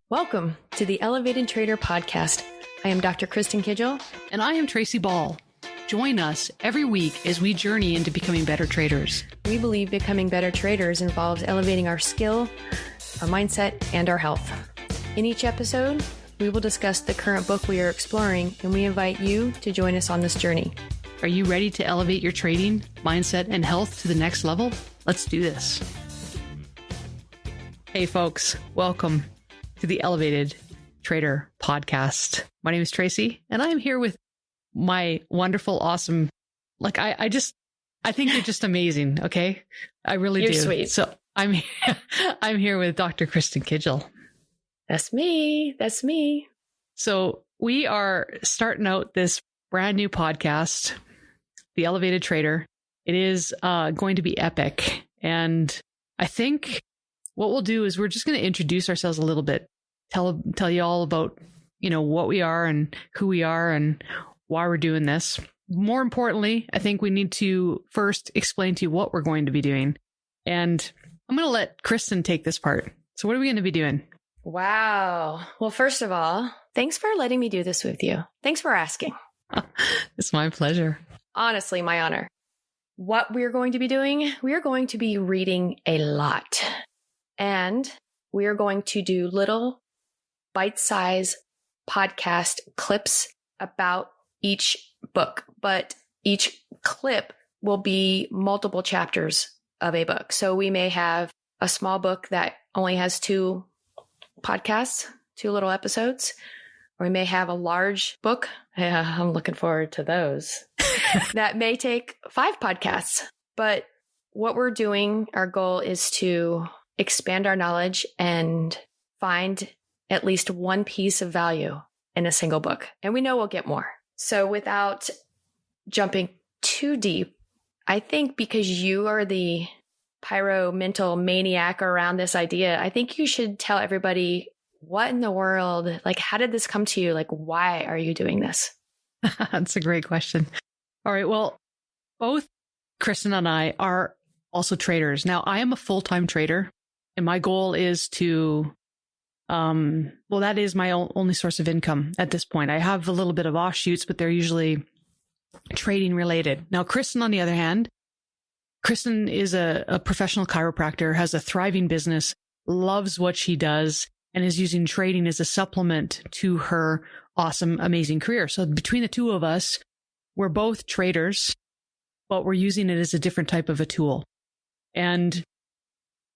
Welcome to the Elevated Trader Podcast. I am Dr. Kristin Kidgel. And I am Tracy Ball. Join us every week as we journey into becoming better traders. We believe becoming better traders involves elevating our skill, our mindset, and our health. In each episode, we will discuss the current book we are exploring, and we invite you to join us on this journey. Are you ready to elevate your trading, mindset, and health to the next level? Let's do this. Hey folks, welcome to the Elevated Trader Podcast. My name is Tracy, and I am here with my wonderful, awesome, I think you're just amazing, okay? I really do. You're sweet. So I'm here with Dr. Kristin Kidgel. That's me. That's me. So we are starting out this brand new podcast, The Elevated Trader. It is going to be epic. And I think what we'll do is we're just going to introduce ourselves a little bit, tell you all about, what we are and who we are and why we're doing this. More importantly, I think we need to first explain to you what we're going to be doing. And I'm going to let Kristin take this part. So what are we going to be doing? Wow. Well, first of all, thanks for letting me do this with you. Thanks for asking. It's my pleasure. Honestly, my honor. What we're going to be doing, we are going to be reading a lot. And we are going to do little bite-sized podcast clips about each book. But each clip will be multiple chapters of a book. So we may have a small book that only has 2 podcasts, 2 little episodes. Or we may have a large book. Yeah, I'm looking forward to those. That may take 5 podcasts. But what we're doing, our goal is to expand our knowledge and find at least one piece of value in a single book. And we know we'll get more. So without jumping too deep, I think because you are the pyro mental maniac around this idea, I think you should tell everybody what in the world, how did this come to you? Why are you doing this? That's a great question. All right. Well, both Kristin and I are also traders. Now, I am a full-time trader. And my goal is to, that is my only source of income at this point. I have a little bit of offshoots, but they're usually trading related. Now, Kristin, on the other hand, Kristin is a professional chiropractor, has a thriving business, loves what she does, and is using trading as a supplement to her awesome, amazing career. So between the two of us, we're both traders, but we're using it as a different type of a tool. And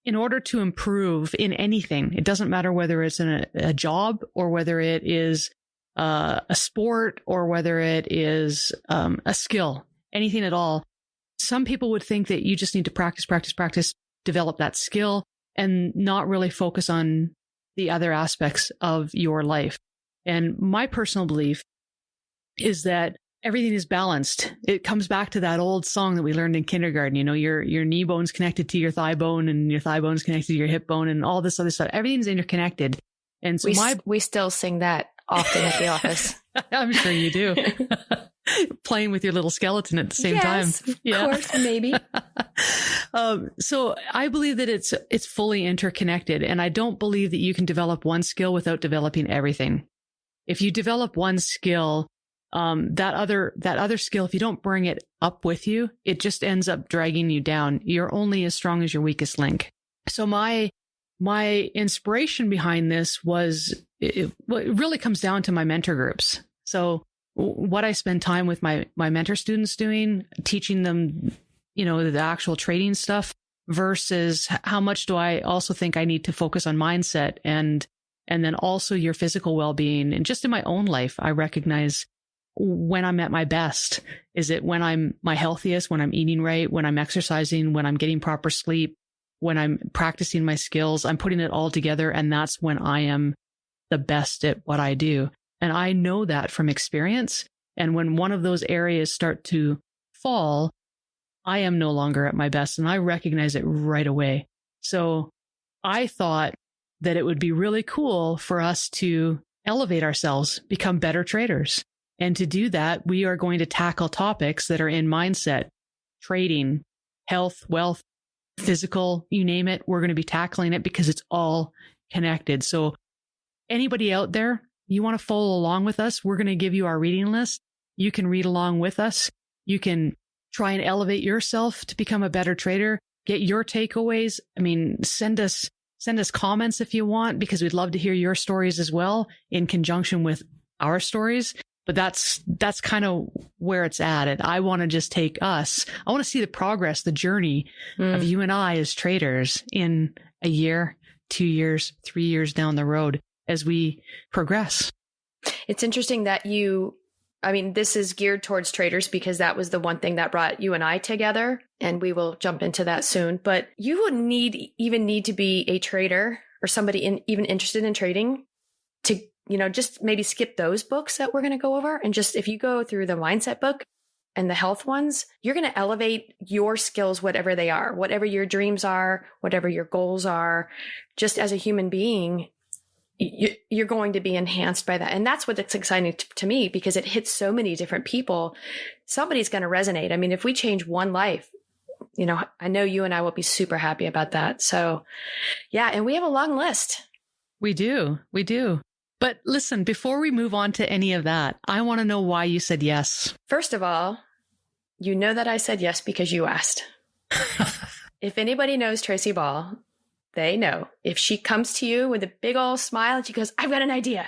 in order to improve in anything, it doesn't matter whether it's in a job or whether it is a sport or whether it is a skill, anything at all. Some people would think that you just need to practice, develop that skill and not really focus on the other aspects of your life. And my personal belief is that everything is balanced. It comes back to that old song that we learned in kindergarten. Your knee bone's connected to your thigh bone and your thigh bone's connected to your hip bone and all this other stuff. Everything's interconnected. And so we still sing that often at the office. I'm sure you do. Playing with your little skeleton at the same time. Of course, maybe. So I believe that it's fully interconnected. And I don't believe that you can develop one skill without developing everything. If you develop one skill, that other skill, if you don't bring it up with you, it just ends up dragging you down. You're only as strong as your weakest link. So my inspiration behind this was, it really comes down to my mentor groups. So what I spend time with my mentor students doing, teaching them, the actual trading stuff versus how much do I also think I need to focus on mindset and then also your physical well-being. And just in my own life, I recognize when I'm at my best. Is it when I'm my healthiest, when I'm eating right, when I'm exercising, when I'm getting proper sleep, when I'm practicing my skills? I'm putting it all together, and that's when I am the best at what I do. And I know that from experience. And when one of those areas start to fall, I am no longer at my best, and I recognize it right away. So I thought that it would be really cool for us to elevate ourselves, become better traders. And to do that, we are going to tackle topics that are in mindset, trading, health, wealth, physical, you name it. We're going to be tackling it because it's all connected. So anybody out there, you want to follow along with us, we're going to give you our reading list. You can read along with us. You can try and elevate yourself to become a better trader. Get your takeaways. I mean, send us comments if you want, because we'd love to hear your stories as well in conjunction with our stories. But that's kind of where it's at. And I want to just take us. I want to see the progress, the journey of you and I as traders in a year, 2 years, 3 years down the road as we progress. It's interesting that this is geared towards traders because that was the one thing that brought you and I together. And we will jump into that soon. But you wouldn't even need to be a trader or somebody even interested in trading to, just maybe skip those books that we're going to go over. And just if you go through the mindset book and the health ones, you're going to elevate your skills, whatever they are, whatever your dreams are, whatever your goals are. Just as a human being, you're going to be enhanced by that. And that's what it's exciting to me, because it hits so many different people. Somebody's going to resonate. I mean, if we change one life, I know you and I will be super happy about that. So yeah. And we have a long list. We do. But listen, before we move on to any of that, I want to know why you said yes. First of all, you know that I said yes because you asked. If anybody knows Tracy Ball, they know if she comes to you with a big old smile and she goes, I've got an idea.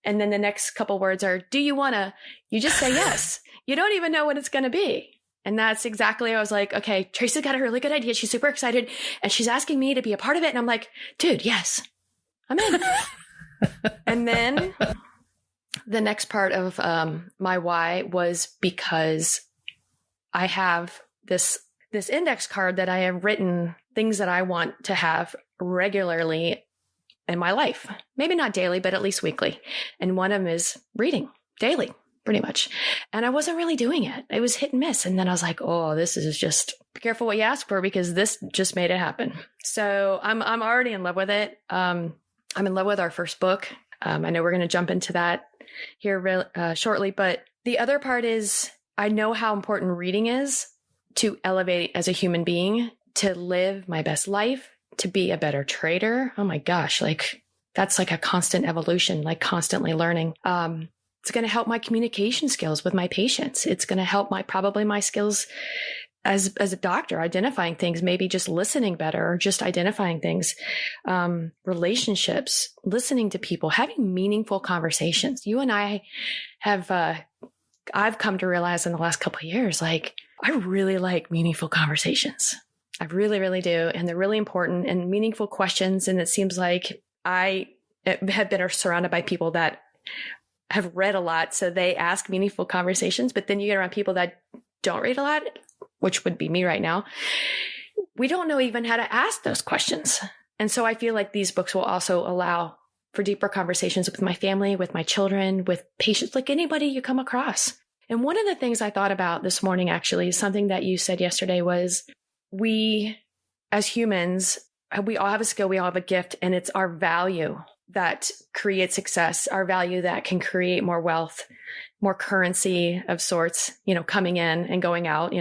And then the next couple words are, do you want to? You just say yes. You don't even know what it's going to be. And that's exactly, I was like, okay, Tracy's got a really good idea. She's super excited and she's asking me to be a part of it. And I'm like, dude, yes, I'm in. And then the next part of my why was because I have this index card that I have written things that I want to have regularly in my life. Maybe not daily, but at least weekly. And one of them is reading daily, pretty much. And I wasn't really doing it. It was hit and miss. And then I was like, oh, this is just, be careful what you ask for, because this just made it happen. So I'm already in love with it. I'm in love with our first book. I know we're going to jump into that here shortly, but the other part is I know how important reading is to elevate as a human being, to live my best life, to be a better trader. Oh my gosh, that's like a constant evolution, like constantly learning. It's going to help my communication skills with my patients. It's going to help probably my skills as a doctor, identifying things, maybe just listening better or just identifying things, relationships, listening to people, having meaningful conversations. You and I have, I've come to realize in the last couple of years, I really like meaningful conversations. I really, really do. And they're really important and meaningful questions. And it seems like I have been surrounded by people that have read a lot. So they ask meaningful conversations, but then you get around people that don't read a lot, which would be me right now. We don't know even how to ask those questions. And so I feel like these books will also allow for deeper conversations with my family, with my children, with patients, like anybody you come across. And one of the things I thought about this morning, actually, is something that you said yesterday was we, as humans, we all have a skill, we all have a gift, and it's our value that creates success, our value that can create more wealth, more currency of sorts, coming in and going out,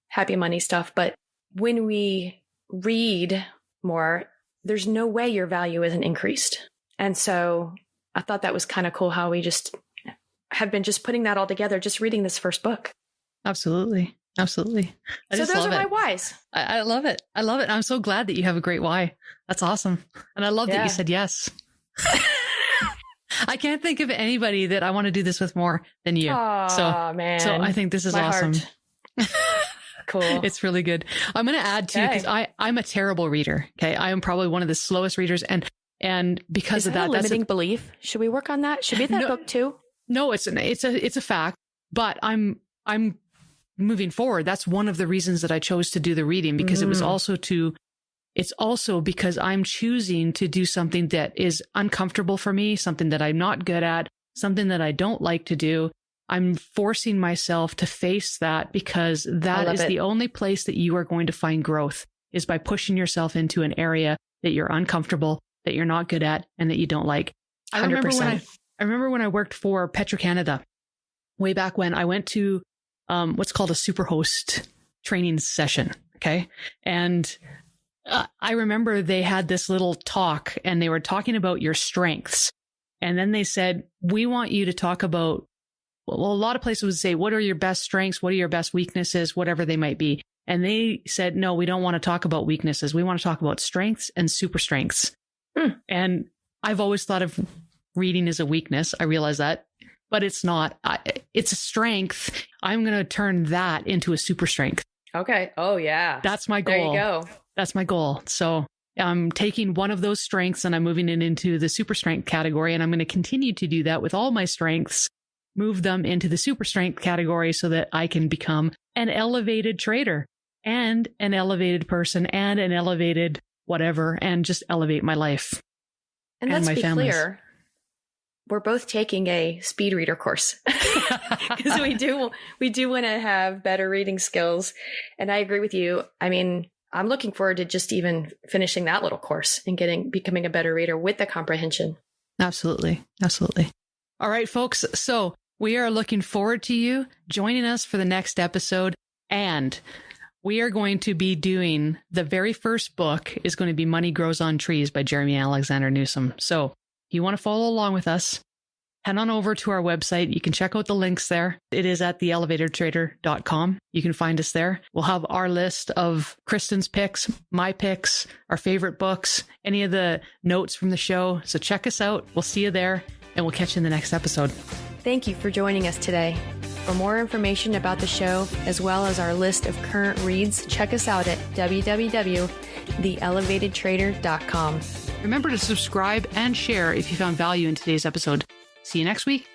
happy money stuff. But when we read more, there's no way your value isn't increased. And so I thought that was kind of cool how we just have been just putting that all together, just reading this first book. Absolutely. Absolutely. So those are my whys. I love it. I love it. And I'm so glad that you have a great why. That's awesome. And I love that you said yes. I can't think of anybody that I want to do this with more than you. Oh, man. So I think this is awesome. Cool. It's really good. I'm going to add too, because I'm a terrible reader. Okay. I am probably one of the slowest readers. And because of that, that's a limiting belief. Should we work on that? Should be that book too? No, it's a fact, but I'm moving forward. That's one of the reasons that I chose to do the reading, because it's also because I'm choosing to do something that is uncomfortable for me, something that I'm not good at, something that I don't like to do. I'm forcing myself to face that, because that is the only place that you are going to find growth, is by pushing yourself into an area that you're uncomfortable, that you're not good at, and that you don't like. 100%. I remember when I worked for Petro-Canada, way back when, I went to what's called a superhost training session. Okay. And I remember they had this little talk, and they were talking about your strengths. And then they said, we want you to talk about, well, a lot of places would say, what are your best strengths? What are your best weaknesses? Whatever they might be. And they said, no, we don't want to talk about weaknesses. We want to talk about strengths and super strengths. And I've always thought of reading as a weakness. I realize that, but it's not. It's a strength. I'm going to turn that into a super strength. Okay. Oh, yeah. That's my goal. There you go. That's my goal. So I'm taking one of those strengths and I'm moving it into the super strength category. And I'm going to continue to do that with all my strengths, move them into the super strength category so that I can become an elevated trader and an elevated person and an elevated whatever, and just elevate my life. And let's be clear, we're both taking a speed reader course because we do want to have better reading skills. And I agree with you. I mean, I'm looking forward to just even finishing that little course and becoming a better reader with the comprehension. Absolutely. Absolutely. All right, folks. So we are looking forward to you joining us for the next episode. And we are going to be doing the very first book is going to be Money Grows on Trees by Jeremy Alexander Newsom. So if you want to follow along with us, head on over to our website. You can check out the links there. It is at theelevatortrader.com. You can find us there. We'll have our list of Kristin's picks, my picks, our favorite books, any of the notes from the show. So check us out. We'll see you there and we'll catch you in the next episode. Thank you for joining us today. For more information about the show, as well as our list of current reads, check us out at www.theelevatedtrader.com. Remember to subscribe and share if you found value in today's episode. See you next week.